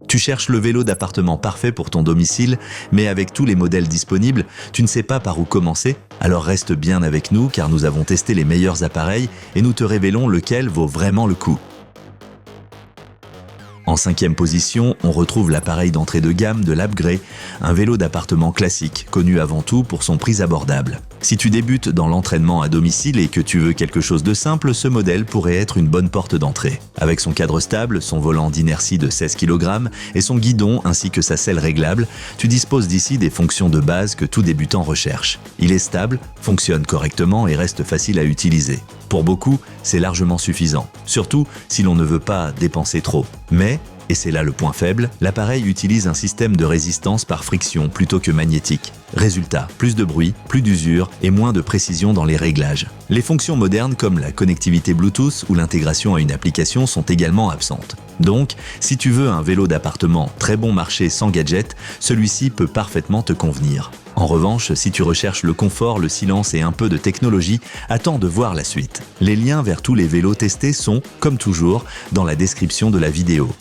Tu cherches le vélo d'appartement parfait pour ton domicile, mais avec tous les modèles disponibles, tu ne sais pas par où commencer? Alors reste bien avec nous car nous avons testé les meilleurs appareils et nous te révélons lequel vaut vraiment le coup. En 5e position, on retrouve l'appareil d'entrée de gamme de l'Apgrey, un vélo d'appartement classique, connu avant tout pour son prix abordable. Si tu débutes dans l'entraînement à domicile et que tu veux quelque chose de simple, ce modèle pourrait être une bonne porte d'entrée. Avec son cadre stable, son volant d'inertie de 16 kg et son guidon ainsi que sa selle réglable, tu disposes d'ici des fonctions de base que tout débutant recherche. Il est stable, fonctionne correctement et reste facile à utiliser. Pour beaucoup, c'est largement suffisant, surtout si l'on ne veut pas dépenser trop. Mais, et c'est là le point faible, l'appareil utilise un système de résistance par friction plutôt que magnétique. Résultat, plus de bruit, plus d'usure et moins de précision dans les réglages. Les fonctions modernes comme la connectivité Bluetooth ou l'intégration à une application sont également absentes. Donc, si tu veux un vélo d'appartement très bon marché sans gadget, celui-ci peut parfaitement te convenir. En revanche, si tu recherches le confort, le silence et un peu de technologie, attends de voir la suite. Les liens vers tous les vélos testés sont, comme toujours, dans la description de la vidéo.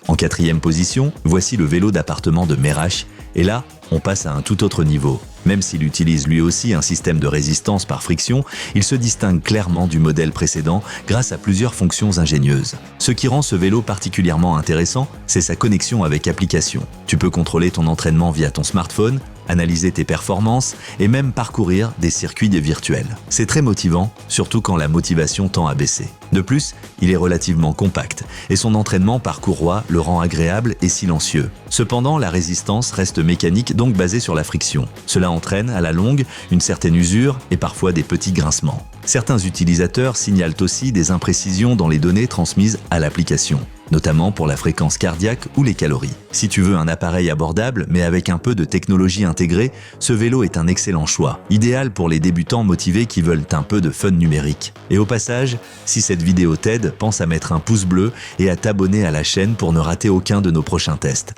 En 4e position, voici le vélo d'appartement de Merach, et là, on passe à un tout autre niveau. Même s'il utilise lui aussi un système de résistance par friction, il se distingue clairement du modèle précédent grâce à plusieurs fonctions ingénieuses. Ce qui rend ce vélo particulièrement intéressant, c'est sa connexion avec application. Tu peux contrôler ton entraînement via ton smartphone, analyser tes performances et même parcourir des circuits virtuels. C'est très motivant, surtout quand la motivation tend à baisser. De plus, il est relativement compact et son entraînement par courroie le rend agréable et silencieux. Cependant, la résistance reste mécanique, donc basée sur la friction. Cela entraîne à la longue une certaine usure et parfois des petits grincements. Certains utilisateurs signalent aussi des imprécisions dans les données transmises à l'application, notamment pour la fréquence cardiaque ou les calories. Si tu veux un appareil abordable mais avec un peu de technologie intégrée, ce vélo est un excellent choix, idéal pour les débutants motivés qui veulent un peu de fun numérique. Et au passage, si cette vidéo t'aide, pense à mettre un pouce bleu et à t'abonner à la chaîne pour ne rater aucun de nos prochains tests.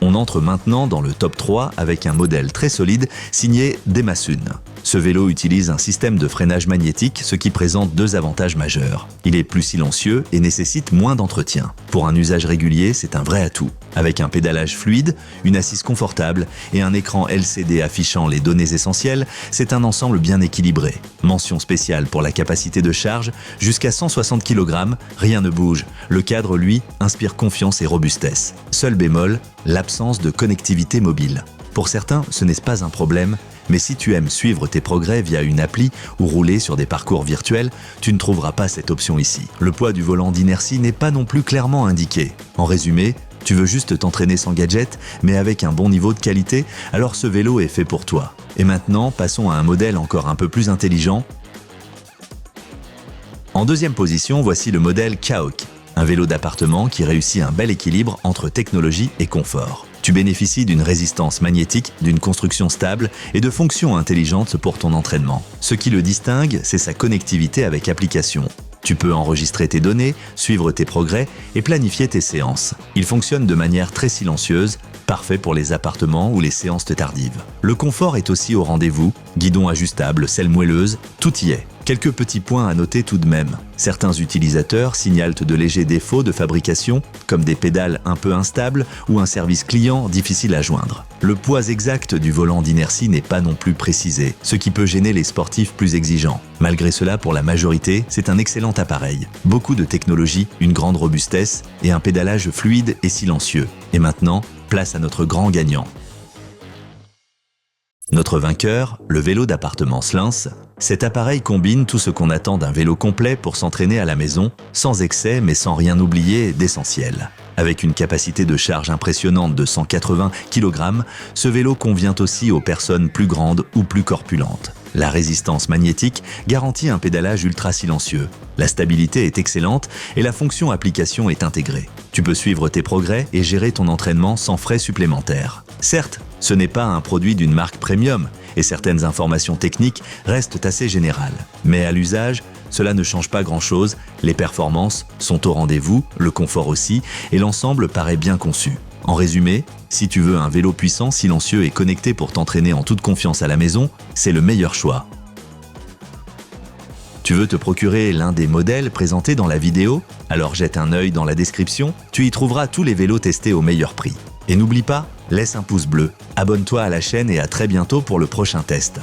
On entre maintenant dans le top 3 avec un modèle très solide signé Demasun. Ce vélo utilise un système de freinage magnétique, ce qui présente deux avantages majeurs. Il est plus silencieux et nécessite moins d'entretien. Pour un usage régulier, c'est un vrai atout. Avec un pédalage fluide, une assise confortable et un écran LCD affichant les données essentielles, c'est un ensemble bien équilibré. Mention spéciale pour la capacité de charge, jusqu'à 160 kg, rien ne bouge. Le cadre, lui, inspire confiance et robustesse. Seul bémol, l'absence de connectivité mobile. Pour certains, ce n'est pas un problème, mais si tu aimes suivre tes progrès via une appli ou rouler sur des parcours virtuels, tu ne trouveras pas cette option ici. Le poids du volant d'inertie n'est pas non plus clairement indiqué. En résumé, tu veux juste t'entraîner sans gadget, mais avec un bon niveau de qualité, alors ce vélo est fait pour toi. Et maintenant, passons à un modèle encore un peu plus intelligent. En 2e position, voici le modèle Kaok, un vélo d'appartement qui réussit un bel équilibre entre technologie et confort. Tu bénéficies d'une résistance magnétique, d'une construction stable et de fonctions intelligentes pour ton entraînement. Ce qui le distingue, c'est sa connectivité avec application. Tu peux enregistrer tes données, suivre tes progrès et planifier tes séances. Il fonctionne de manière très silencieuse, parfait pour les appartements ou les séances tardives. Le confort est aussi au rendez-vous, guidon ajustable, selle moelleuse, tout y est. Quelques petits points à noter tout de même. Certains utilisateurs signalent de légers défauts de fabrication, comme des pédales un peu instables ou un service client difficile à joindre. Le poids exact du volant d'inertie n'est pas non plus précisé, ce qui peut gêner les sportifs plus exigeants. Malgré cela, pour la majorité, c'est un excellent appareil. Beaucoup de technologie, une grande robustesse et un pédalage fluide et silencieux. Et maintenant, place à notre grand gagnant. Notre vainqueur, le vélo d'appartement Slins. Cet appareil combine tout ce qu'on attend d'un vélo complet pour s'entraîner à la maison, sans excès mais sans rien oublier d'essentiel. Avec une capacité de charge impressionnante de 180 kg, ce vélo convient aussi aux personnes plus grandes ou plus corpulentes. La résistance magnétique garantit un pédalage ultra silencieux. La stabilité est excellente et la fonction application est intégrée. Tu peux suivre tes progrès et gérer ton entraînement sans frais supplémentaires. Certes, ce n'est pas un produit d'une marque premium et certaines informations techniques restent assez générales. Mais à l'usage, cela ne change pas grand-chose, les performances sont au rendez-vous, le confort aussi, et l'ensemble paraît bien conçu. En résumé, si tu veux un vélo puissant, silencieux et connecté pour t'entraîner en toute confiance à la maison, c'est le meilleur choix. Tu veux te procurer l'un des modèles présentés dans la vidéo? Alors jette un œil dans la description, tu y trouveras tous les vélos testés au meilleur prix. Et n'oublie pas, laisse un pouce bleu, abonne-toi à la chaîne et à très bientôt pour le prochain test.